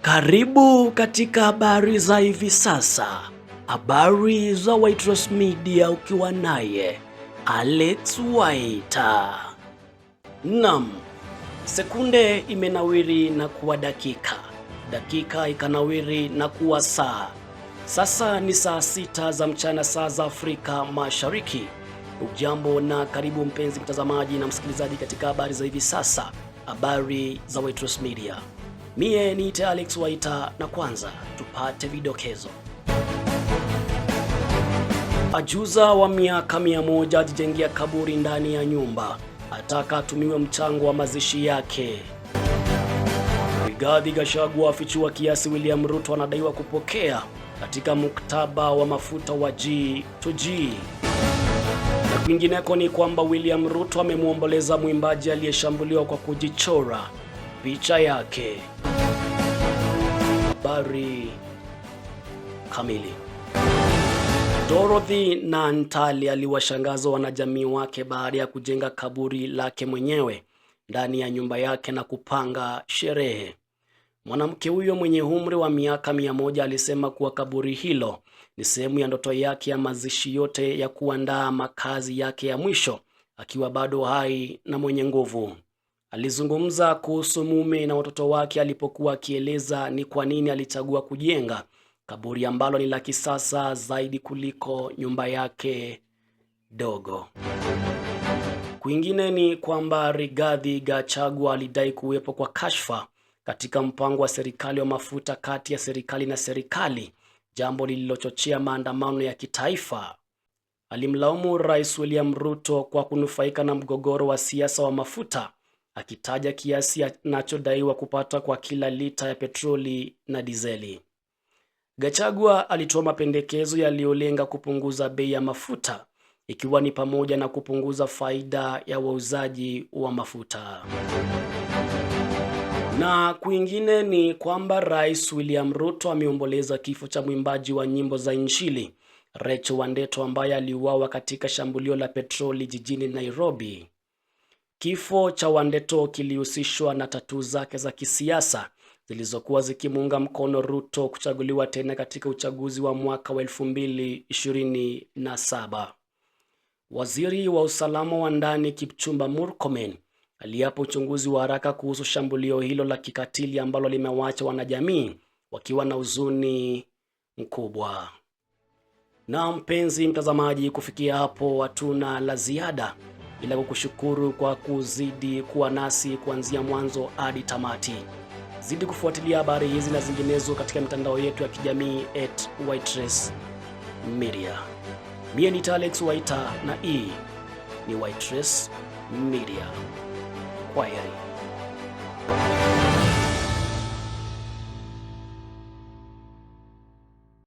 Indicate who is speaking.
Speaker 1: Karibu katika habari za hivi sasa, habari za Waitress Media ukiwa naye Alex Waita. Naam, sekunde imenawiri na kuwa dakika, dakika ikanawiri na kuwa saa. Sasa ni saa 6 za mchana saa za Afrika Mashariki. Ujambo na karibu mpenzi mtazamaji na msikilizaji katika habari za hivi sasa, habari za Waitress Media. Mie ni Alex Waita na kwanza tupate vidokezo. Ajuza wa miaka 100 ajijengea kaburi ndani ya nyumba, ataka atumiwe mchango wa mazishi yake. Rigathi Gachagua afichua kiasi William Ruto anadaiwa kupokea katika muktaba wa mafuta wa G2G. Na kwingineko ni kwamba William Ruto amemwomboleza mwimbaji aliyeshambuliwa kwa kujichora picha yake. Habari kamili. Dorothy Nantali aliwashangaza wanajamii wake baada ya kujenga kaburi lake mwenyewe ndani ya nyumba yake na kupanga sherehe. Mwanamke huyo mwenye umri wa miaka 100 alisema kuwa kaburi hilo ni sehemu ya ndoto yake ya mazishi yote ya kuandaa makazi yake ya mwisho akiwa bado hai na mwenye nguvu. Alizungumza kuhusu mume na watoto wake alipokuwa akieleza ni kwa nini alichagua kujenga kaburi ambalo ni la kisasa zaidi kuliko nyumba yake dogo. Kwingine ni kwamba Rigathi Gachagua alidai kuwepo kwa kashfa katika mpango wa serikali wa mafuta kati ya serikali na serikali, jambo lililochochea maandamano ya kitaifa. Alimlaumu Rais William Ruto kwa kunufaika na mgogoro wa siasa wa mafuta, akitaja kiasi anachodaiwa kupata kwa kila lita ya petroli na dizeli. Gachagua alitoa mapendekezo yaliyolenga kupunguza bei ya mafuta, ikiwa ni pamoja na kupunguza faida ya wauzaji wa mafuta. Na kwingine ni kwamba Rais William Ruto ameomboleza kifo cha mwimbaji wa nyimbo za Injili Rachel Wandeto ambaye aliuawa katika shambulio la petroli jijini Nairobi. Kifo cha Wandeto kilihusishwa na tatu zake za kisiasa zilizokuwa zikimuunga mkono Ruto kuchaguliwa tena katika uchaguzi wa mwaka wa 2027. Waziri wa usalama wa ndani Kipchumba Murkomen aliapa uchunguzi wa haraka kuhusu shambulio hilo la kikatili ambalo limewaacha wanajamii wakiwa na huzuni mkubwa. Na mpenzi mtazamaji, kufikia hapo hatuna la ziada ila kukushukuru kwa kuzidi kuwa nasi kuanzia mwanzo hadi tamati. Zidi kufuatilia habari hizi na zinginezo katika mitandao yetu ya kijamii @Waitress Media. Mie ni Alex Waita na hii ni Waitress Media. Kwaheri.